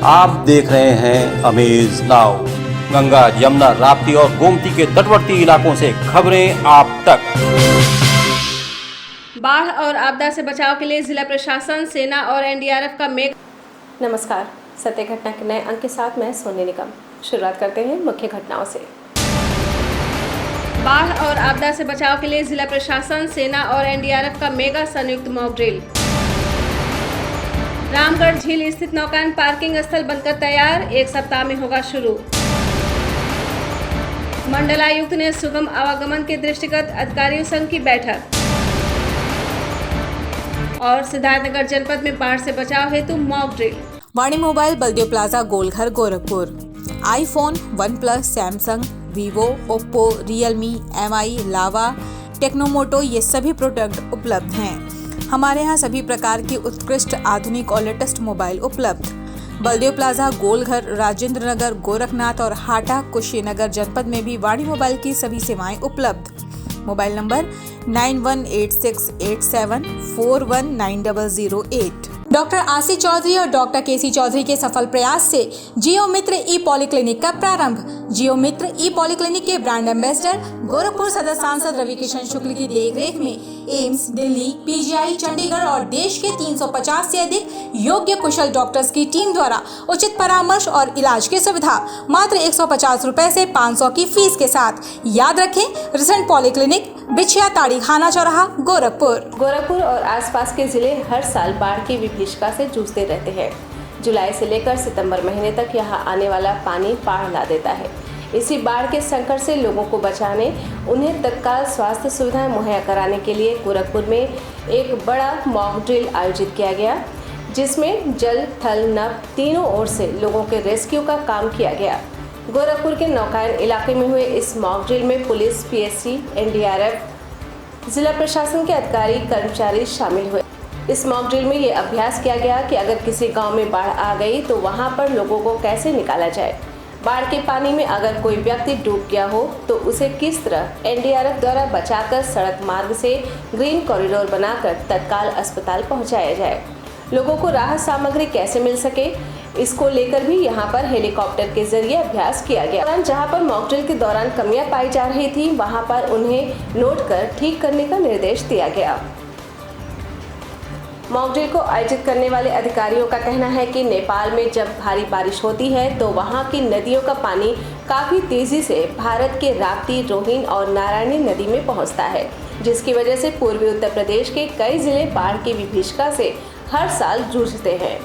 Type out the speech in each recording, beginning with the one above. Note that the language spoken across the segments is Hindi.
आप देख रहे हैं अमेज नाउ। गंगा, यमुना, राप्ती और गोमती के तटवर्ती इलाकों से खबरें आप तक। बाढ़ और आपदा से बचाव के लिए जिला प्रशासन, सेना और एनडीआरएफ का नमस्कार, सत्य घटना के नए अंक के साथ मैं सोनी निगम। शुरुआत करते हैं मुख्य घटनाओं से। बाढ़ और आपदा से बचाव के लिए जिला प्रशासन, सेना और एनडीआरएफ का मेगा संयुक्त मॉक ड्रिल। रामगढ़ झील स्थित नौकायन पार्किंग स्थल बनकर तैयार, 1 सप्ताह में होगा शुरू। मंडलायुक्त ने सुगम आवागमन के दृष्टिगत अधिकारियों संघ की बैठक। और सिद्धार्थनगर जनपद में बाढ़ से बचाव हेतु mock drill. Vani mobile, Baldev plaza, Golghar, Gorakhpur. IPhone, OnePlus, Samsung, Vivo, Oppo, Realme, MI, Lava, Tecno Moto ये सभी प्रोडक्ट उपलब्ध हैं। हमारे यहाँ सभी प्रकार की उत्कृष्ट, आधुनिक और लेटेस्ट मोबाइल उपलब्ध। बलदेव प्लाजा, गोलघर, राजेंद्र नगर, गोरखनाथ और हाटा, कुशीनगर जनपद में भी वाणी मोबाइल की सभी सेवाएं उपलब्ध। Mobile number 918687419008। Doctor Ashish Chaudhary और डॉक्टर केसी चौधरी के सफल प्रयास से जियो मित्र ई पॉलीक्लिनिक का प्रारंभ। जियो मित्र ई पॉलीक्लिनिक के ब्रांड एम्बेसडर गोरखपुर सदर सांसद रवि किशन शुक्ल की देखरेख में एम्स, दिल्ली, PGI, चंडीगढ़ और देश के 350 से अधिक योग्य कुशल डॉक्टर्स की टीम द्वारा उचित परामर्श और इलाज की सुविधा मात्र 150 रुपए से 500 की फीस के साथ। याद रखें, रिसेंट पॉलीक्लिनिक, बिछिया ताड़ी खाना चौराहा, गोरखपुर और आसपास के जिले हर साल बाढ़ की विभीषिका से जूझते रहते हैं। जुलाई से लेकर सितंबर महीने तक यहाँ आने वाला पानी बाढ़ ला देता है। इसी बाढ़ के संकट से लोगों को बचाने, उन्हें तत्काल स्वास्थ्य सुविधाएं मुहैया कराने के लिए गोरखपुर में एक बड़ा मॉक ड्रिल आयोजित किया गया, जिसमें जल, थल, नभ तीनों ओर से लोगों के रेस्क्यू का काम किया गया। गोरखपुर के नौकायन इलाके में हुए इस मॉक ड्रिल में पुलिस, PSC, NDRF, जिला प्रशासन के अधिकारी, कर्मचारी शामिल हुए। इस मॉक ड्रिल में ये अभ्यास किया गया कि अगर किसी गांव में बाढ़ आ गई तो वहां पर लोगों को कैसे निकाला जाए। बाढ़ के पानी में अगर कोई व्यक्ति डूब गया हो तो उसे किस तरह NDRF द्वारा बचाकर सड़क मार्ग से ग्रीन कॉरिडोर बनाकर तत्काल अस्पताल पहुंचाया जाए। लोगों को राहत सामग्री कैसे मिल सके, इसको लेकर भी यहाँ पर हेलीकॉप्टर के जरिए अभ्यास किया गया। जहाँ पर मॉक ड्रिल के दौरान कमियां पाई जा रही थी, वहाँ पर उन्हें नोट कर ठीक करने का निर्देश दिया गया। मॉक ड्रिल को आयोजित करने वाले अधिकारियों का कहना है कि नेपाल में जब भारी बारिश होती है तो वहाँ की नदियों का पानी काफ़ी तेज़ी से भारत के राप्ती, रोहिन और नारायणी नदी में पहुँचता है, जिसकी वजह से पूर्वी उत्तर प्रदेश के कई जिले बाढ़ की विभीषिका से हर साल जूझते हैं।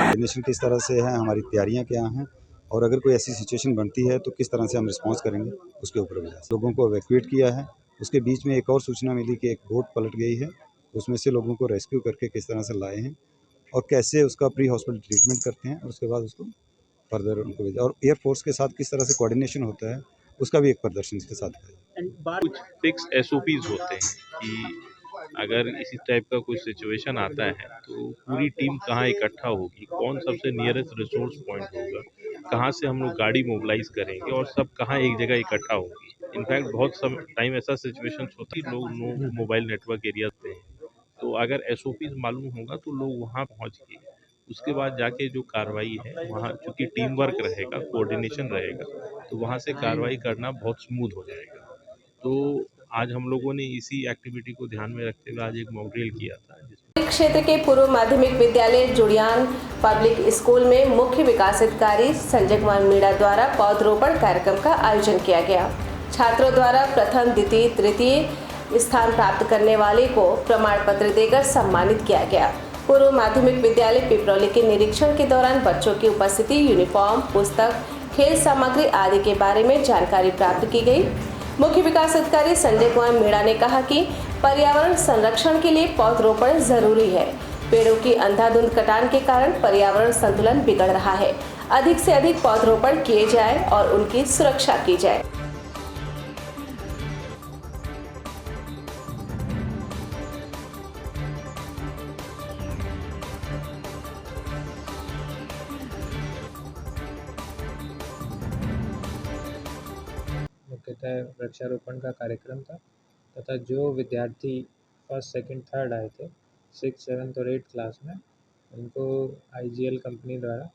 कोऑर्डिनेशन किस तरह से है, हमारी तैयारियां क्या हैं और अगर कोई ऐसी सिचुएशन बनती है तो किस तरह से हम रिस्पॉन्स करेंगे, उसके ऊपर लोगों को इवैक्यूएट किया है। उसके बीच में एक और सूचना मिली कि एक बोट पलट गई है, उसमें से लोगों को रेस्क्यू करके किस तरह से लाए हैं और कैसे उसका प्री हॉस्पिटल ट्रीटमेंट करते हैं और उसके बाद उसको फर्दर उनको भेजा। और एयरफोर्स के साथ किस तरह से कोऑर्डिनेशन होता है, उसका भी एक प्रदर्शन इसके साथ है। कुछ फिक्स SOPs होते हैं कि अगर इसी टाइप का कोई सिचुएशन आता है तो पूरी टीम कहाँ इकट्ठा होगी, कौन सबसे नियरेस्ट रिसोर्स पॉइंट होगा, कहाँ से हम लोग गाड़ी मोबिलाइज करेंगे और सब कहाँ एक जगह इकट्ठा होगी। इनफैक्ट बहुत सम टाइम ऐसा सिचुएशन होती है लोग नो मोबाइल नेटवर्क एरिया पे हैं, तो अगर SOPs मालूम होगा तो लोग वहाँ पहुँच के उसके बाद जाके जो कार्रवाई है वहाँ, चूँकि टीम वर्क रहेगा, कोऑर्डिनेशन रहेगा, तो वहाँ से कार्रवाई करना बहुत स्मूथ हो जाएगा। तो आज हम लोगों ने इसी एक्टिविटी को ध्यान में रखते हुए आज एक मॉक ड्रिल किया था। क्षेत्र के पूर्व माध्यमिक विद्यालय जुड़ियान पब्लिक स्कूल में मुख्य विकास अधिकारी संजय कुमार मीणा द्वारा पौधरोपण कार्यक्रम का आयोजन किया गया। छात्रों द्वारा प्रथम, द्वितीय, तृतीय स्थान प्राप्त करने वाले को प्रमाण पत्र देकर सम्मानित किया गया। पूर्व माध्यमिक विद्यालय पिपरौली के निरीक्षण के दौरान बच्चों की उपस्थिति, यूनिफॉर्म, पुस्तक, खेल सामग्री आदि के बारे में जानकारी प्राप्त की गई। मुख्य विकास अधिकारी संजय कुमार मीणा ने कहा कि पर्यावरण संरक्षण के लिए पौधरोपण जरूरी है। पेड़ों की अंधाधुंध कटान के कारण पर्यावरण संतुलन बिगड़ रहा है। अधिक से अधिक पौधरोपण किए जाए और उनकी सुरक्षा की जाए। सामान्यतः वृक्षारोपण का कार्यक्रम था तथा जो विद्यार्थी फर्स्ट, सेकंड, थर्ड आए थे 6, 7 और 8 क्लास में, उनको IGL कंपनी द्वारा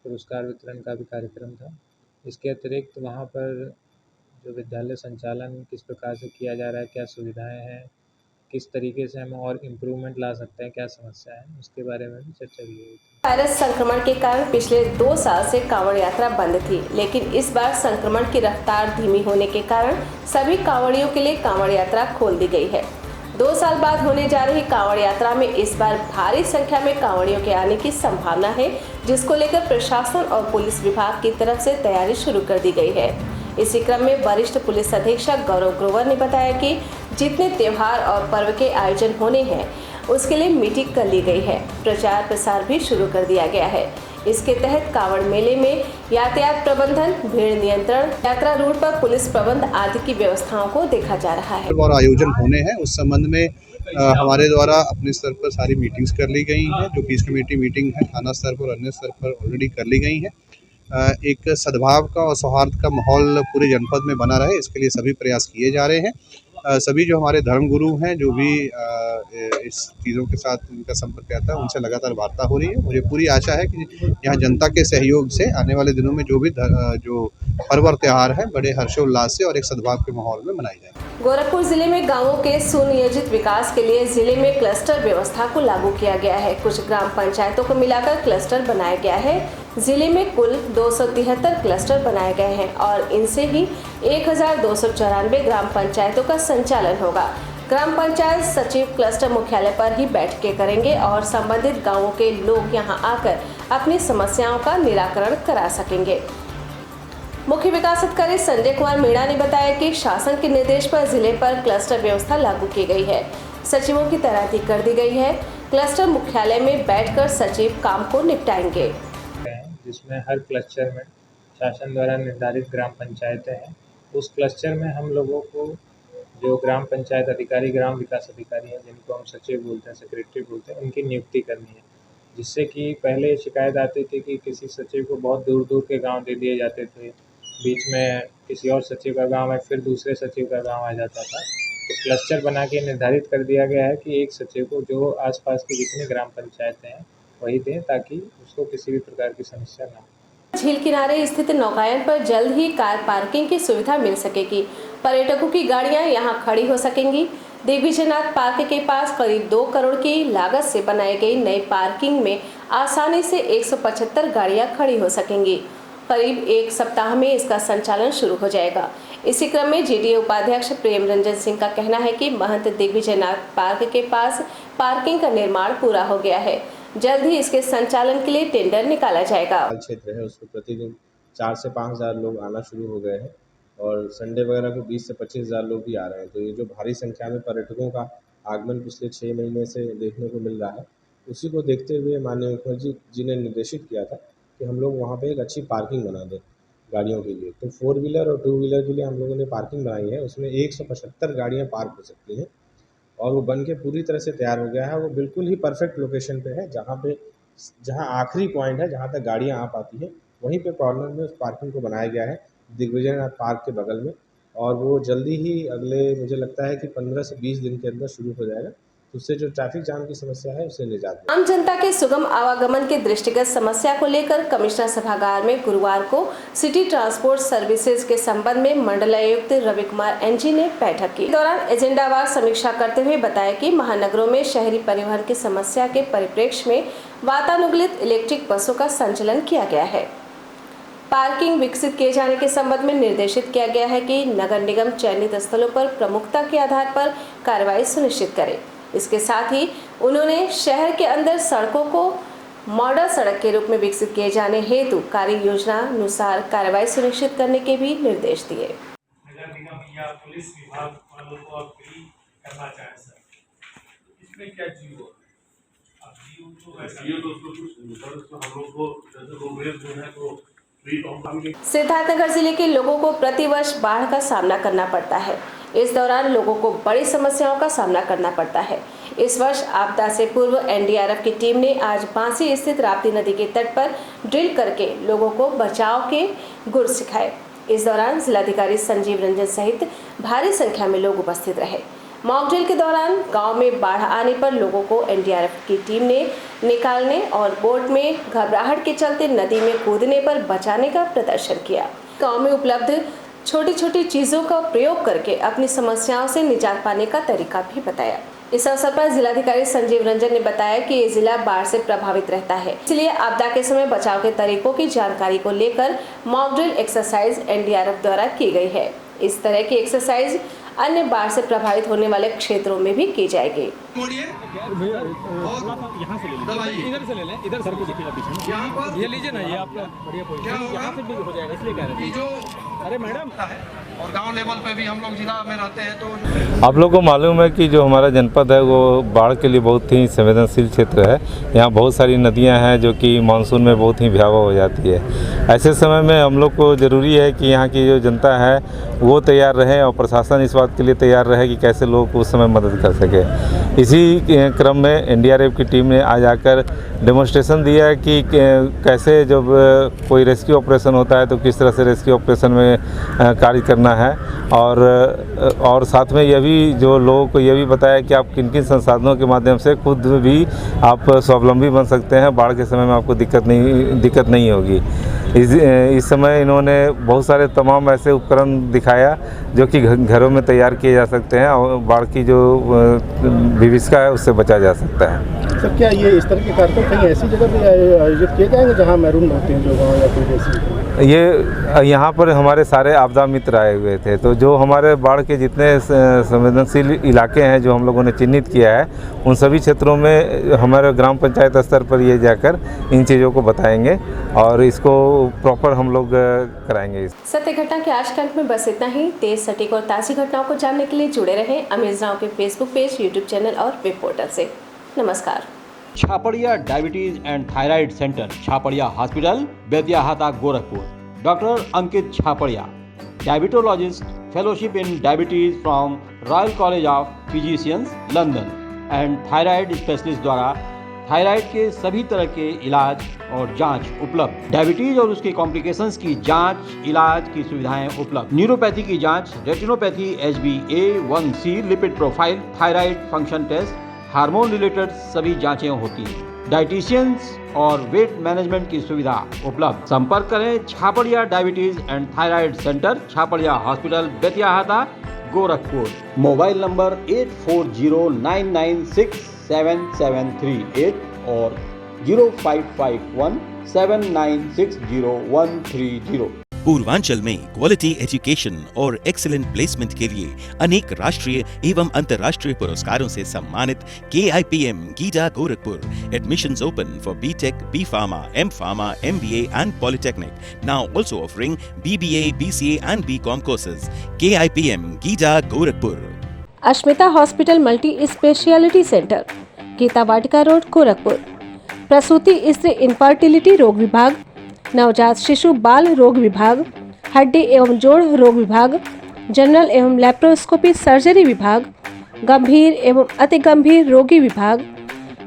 पुरस्कार वितरण का भी कार्यक्रम था। इसके अतिरिक्त वहाँ पर जो विद्यालय संचालन किस प्रकार से किया जा रहा है, क्या सुविधाएं हैं, किस तरीके से हम और इम्प्रूवमेंट ला सकते हैं, क्या समस्या है, उसके बारे में भी चर्चा की गई थी। वायरस संक्रमण के कारण पिछले 2 साल से कांवड़ यात्रा बंद थी, लेकिन इस बार संक्रमण की रफ्तार धीमी होने के कारण सभी कांवड़ियों के लिए कांवड़ यात्रा खोल दी गई है। 2 साल बाद होने जा रही कांवड़ यात्रा में इस बार भारी संख्या में कांवड़ियों के आने की संभावना है, जिसको लेकर प्रशासन और पुलिस विभाग की तरफ से तैयारी शुरू कर दी गई है। इसी क्रम में वरिष्ठ पुलिस अधीक्षक गौरव ग्रोवर ने बताया कि जितने त्योहार और पर्व के आयोजन होने हैं उसके लिए मीटिंग कर ली गई है। प्रचार प्रसार भी शुरू कर दिया गया है। इसके तहत कांवड़ मेले में यातायात प्रबंधन, भीड़ नियंत्रण, यात्रा रूट पर पुलिस प्रबंध आदि की व्यवस्थाओं को देखा जा रहा है। और आयोजन होने हैं उस संबंध में हमारे द्वारा अपने स्तर पर सारी मीटिंग्स कर ली गई हैं। जो पीस कमेटी मीटिंग है थाना स्तर पर और अन्य स्तर पर ऑलरेडी कर ली गई हैं। एक सद्भाव का और सौहार्द का माहौल पूरे जनपद में बना रहे, इसके लिए सभी प्रयास किए जा रहे हैं। सभी जो हमारे धर्मगुरु हैं, जो भी इस चीज़ों के साथ उनका संपर्क रहता है, उनसे लगातार वार्ता हो रही है। मुझे पूरी आशा है कि यहाँ जनता के सहयोग से आने वाले दिनों में जो भी जो पर्व और त्यौहार है बड़े हर्षोल्लास से और एक सद्भाव के माहौल में मनाए जाएंगे। गोरखपुर जिले में गांवों के सुनियोजित विकास के लिए जिले में क्लस्टर व्यवस्था को लागू किया गया है। कुछ ग्राम पंचायतों को मिलाकर क्लस्टर बनाया गया है। जिले में कुल 273 क्लस्टर बनाए गए हैं और इनसे ही 1294 ग्राम पंचायतों का संचालन होगा। ग्राम पंचायत सचिव क्लस्टर मुख्यालय पर ही बैठकें करेंगे और संबंधित गांवों के लोग यहां आकर अपनी समस्याओं का निराकरण करा सकेंगे। मुख्य विकास अधिकारी संजय कुमार मीणा ने बताया कि शासन के निर्देश पर जिले पर क्लस्टर व्यवस्था लागू की गई है। सचिवों की तैनाती कर दी गई है। क्लस्टर मुख्यालय में बैठकर सचिव काम को निपटाएंगे, जिसमें हर क्लस्टर में शासन द्वारा निर्धारित ग्राम पंचायतें हैं। उस क्लस्टर में हम लोगों को जो ग्राम पंचायत अधिकारी, ग्राम विकास अधिकारी हैं, जिनको हम सचिव बोलते हैं, सेक्रेटरी बोलते हैं, उनकी नियुक्ति करनी है। जिससे कि पहले शिकायत आती थी कि किसी सचिव को बहुत दूर दूर के गांव दे दिए जाते थे, बीच में किसी और सचिव का गांव है, फिर दूसरे सचिव का गांव आ जाता था। तो क्लस्टर बना के निर्धारित कर दिया गया है कि एक सचिव को जो आसपास की जितनी ग्राम पंचायतें हैं वही दें, ताकि उसको किसी भी प्रकार की समस्या ना हो। झील किनारे स्थित नौकायन पर जल्द ही कार पार्किंग की सुविधा मिल सकेगी। पर्यटकों की गाड़ियां यहां खड़ी हो सकेंगी। दिग्विजयनाथ पार्क के पास करीब 2 करोड़ की लागत से बनाई गई नई पार्किंग में आसानी से 175 गाड़ियां खड़ी हो सकेंगी। करीब 1 सप्ताह में इसका संचालन शुरू हो जाएगा। इसी क्रम में GDA उपाध्यक्ष प्रेम रंजन सिंह का कहना है कि महंत दिग्विजयनाथ पार्क के पास पार्किंग का निर्माण पूरा हो गया है। जल्द ही इसके संचालन के लिए टेंडर निकाला जाएगा। क्षेत्र है उसमें प्रतिदिन 4 से 5 हज़ार लोग आना शुरू हो गए हैं और संडे वगैरह को 20 से 25 हज़ार लोग भी आ रहे हैं। तो ये जो भारी संख्या में पर्यटकों का आगमन पिछले 6 महीने से देखने को मिल रहा है, उसी को देखते हुए माननीय मुख्यमंत्री जी ने निर्देशित किया था कि हम लोग वहाँ पे एक अच्छी पार्किंग बना दें गाड़ियों के लिए। तो 4 व्हीलर और 2 व्हीलर के लिए हम लोगों ने पार्किंग बनाई है। उसमें 175 गाड़ियाँ पार्क हो सकती हैं और वो बन के पूरी तरह से तैयार हो गया है। वो बिल्कुल ही परफेक्ट लोकेशन पे है, जहाँ आखिरी पॉइंट है जहाँ तक गाड़ियाँ आ पाती हैं, वहीं पे कॉर्नर में उस पार्किंग को बनाया गया है दिग्विजयनाथ पार्क के बगल में। और वो जल्दी ही अगले मुझे लगता है कि 15 से 20 दिन के अंदर शुरू हो जाएगा। तो उससे जो ट्रैफिक जाम की समस्या है उससे निजात मिलेगी। आम जनता के सुगम आवागमन के दृष्टिगत समस्या को लेकर कमिश्नर सभागार में गुरुवार को सिटी ट्रांसपोर्ट सर्विसेज के संबंध में मंडलायुक्त रवि कुमार NG ने बैठक की। इस दौरान एजेंडावार समीक्षा करते हुए बताया कि महानगरों में शहरी परिवहन की समस्या के परिप्रेक्ष्य में वातानुकूलित इलेक्ट्रिक बसों का संचालन किया गया है। पार्किंग विकसित किए जाने के संबंध में निर्देशित किया गया है कि नगर निगम चयनित स्थलों पर प्रमुखता के आधार पर कार्रवाई सुनिश्चित करे। इसके साथ ही उन्होंने शहर के अंदर सड़कों को मॉडल सड़क के रूप में विकसित किए जाने हेतु कार्य योजना अनुसार कार्रवाई सुनिश्चित करने के भी निर्देश दिए। नगर निगम या पुलिस विभाग वालों को अपील करना चाहे सर, इसमें क्या जीव हो? अब जीव तो हम लोग को रोडवेज जो है तो सिद्धार्थनगर जिले के लोगों को प्रतिवर्ष बाढ़ का सामना करना पड़ता है। इस दौरान लोगों को बड़ी समस्याओं का सामना करना पड़ता है। इस वर्ष आपदा से पूर्व NDRF की टीम ने आज बांसी स्थित राप्ती नदी के तट पर ड्रिल करके लोगों को बचाव के गुर सिखाए। इस दौरान जिलाधिकारी संजीव रंजन सहित भारी संख्या में लोग उपस्थित रहे। मॉक ड्रिल के दौरान गांव में बाढ़ आने पर लोगों को एनडीआरएफ की टीम ने निकालने और बोट में घबराहट के चलते नदी में कूदने पर बचाने का प्रदर्शन किया। गांव में उपलब्ध छोटी छोटी चीज़ों का प्रयोग करके अपनी समस्याओं से निजात पाने का तरीका भी बताया। इस अवसर पर जिलाधिकारी संजीव रंजन ने बताया कि ये जिला बाढ़ से प्रभावित रहता है, इसलिए आपदा के समय बचाव के तरीकों की जानकारी को लेकर मॉक ड्रिल एक्सरसाइज एनडीआरएफ द्वारा की गई है। इस तरह की एक्सरसाइज अन्य बाढ़ से प्रभावित होने वाले क्षेत्रों में भी की जाएगी। इधर से ले लें, इधर सर को देखिएगा पीछे, ये लीजिए ना, ये आपका बढ़िया पोजीशन यहाँ से भी हो जाएगा, इसलिए कह रहे हैं। अरे मैडम, और गांव लेवल पे भी हम लोग जिला में रहते हैं तो आप लोगों को मालूम है कि जो हमारा जनपद है वो बाढ़ के लिए बहुत ही संवेदनशील क्षेत्र है। यहाँ बहुत सारी नदियाँ हैं जो कि मानसून में बहुत ही भयावह हो जाती है। ऐसे समय में हम लोग को ज़रूरी है कि यहाँ की जो जनता है वो तैयार रहे और प्रशासन इस बात के लिए तैयार रहे कि कैसे लोगों को उस समय मदद कर सके। इसी क्रम में एनडीआरएफ की टीम ने आज आकर डेमोन्स्ट्रेशन दिया कि कैसे जब कोई रेस्क्यू ऑपरेशन होता है तो किस तरह से रेस्क्यू ऑपरेशन में कार्य करना है, और साथ में यह भी जो लोगों को यह भी बताया कि आप किन किन संसाधनों के माध्यम से खुद भी आप स्वावलंबी बन सकते हैं, बाढ़ के समय में आपको दिक्कत नहीं होगी। इस समय इन्होंने बहुत सारे तमाम ऐसे उपकरण दिखाया जो कि घरों में तैयार किए जा सकते हैं और बाढ़ की जो विभीषिका है उससे बचा जा सकता है। सर, क्या ये इस तरह के कार्यक्रम कहीं ऐसी जगह पे आयोजित किए जाएंगे जहाँ महरूम होते हैं जो गाँव या फिर ऐसी? ये यहाँ पर हमारे सारे आपदा मित्र आए हुए थे, तो जो हमारे बाढ़ के जितने संवेदनशील इलाके हैं जो हम लोगों ने चिन्हित किया है उन सभी क्षेत्रों में हमारे ग्राम पंचायत स्तर पर ये जाकर इन चीज़ों को बताएंगे और इसको प्रॉपर हम लोग कराएंगे। सत्य घटना के आज के अंक में बस इतना ही। तेज, सटीक और ताज़ी घटनाओं को जानने के लिए जुड़े रहें अमेज नाउ के फेसबुक पेज, यूट्यूब चैनल और वेब पोर्टल से। नमस्कार। Chhapariya diabetes and thyroid centre, Chhapariya hospital, Betiahata, Gorakhpur. Doctor Ankit Chhapariya, diabetologist, fellowship in diabetes from Royal College of Physicians, London, and thyroid specialist द्वारा थायराइड के सभी तरह के इलाज और जांच उपलब्ध। डायबिटीज और उसके कॉम्प्लिकेशंस की जांच, इलाज की सुविधाएं उपलब्ध। न्यूरोपैथी की जांच, retinopathy, HbA1c lipid profile, thyroid function test, hormone related सभी जांचें होती हैं। डाइटिशियंस और वेट मैनेजमेंट की सुविधा उपलब्ध। संपर्क करें Chhapariya diabetes and thyroid centre, Chhapariya hospital, Betiahata, Gorakhpur. Mobile number 8409967738 और 05517960 पूर्वांचल में क्वालिटी एजुकेशन और एक्सीलेंट प्लेसमेंट के लिए अनेक राष्ट्रीय एवं अंतर्राष्ट्रीय पुरस्कारों से सम्मानित KIPM Gita Gorakhpur. Admissions open for BTech, B.Pharma, M.Pharma, MBA and Polytechnic. Now also offering BBA, BCA and BCom courses. KIPM Gita Gorakhpur. Ashmita hospital multi speciality centre, Gita Vatika road, Gorakhpur. प्रसूति स्त्री इनफर्टिलिटी रोग विभाग, नवजात शिशु बाल रोग विभाग, हड्डी एवं जोड़ रोग विभाग, जनरल एवं लैप्रोस्कोपी सर्जरी विभाग, गंभीर एवं अति गंभीर रोगी विभाग,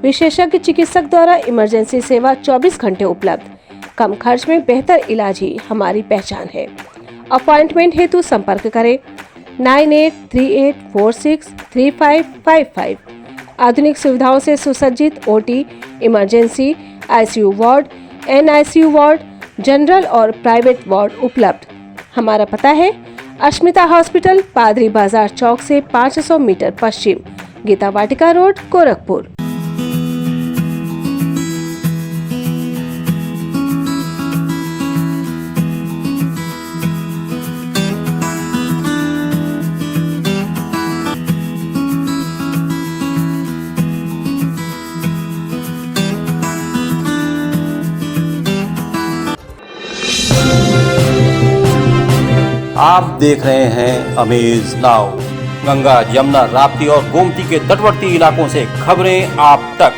विशेषज्ञ चिकित्सक द्वारा इमरजेंसी सेवा 24 घंटे उपलब्ध। कम खर्च में बेहतर इलाज ही हमारी पहचान है। अपॉइंटमेंट हेतु संपर्क करें 9838463555। आधुनिक सुविधाओं से सुसज्जित OT, emergency, ICU ward, NICU ward, general और प्राइवेट वार्ड उपलब्ध। हमारा पता है अश्मिता हॉस्पिटल, पादरी बाजार चौक से 500 मीटर पश्चिम, गीता वाटिका रोड, गोरखपुर। आप देख रहे हैं अमेज नाउ। गंगा, यमुना, राप्ती और गोमती के तटवर्ती इलाकों से खबरें आप तक।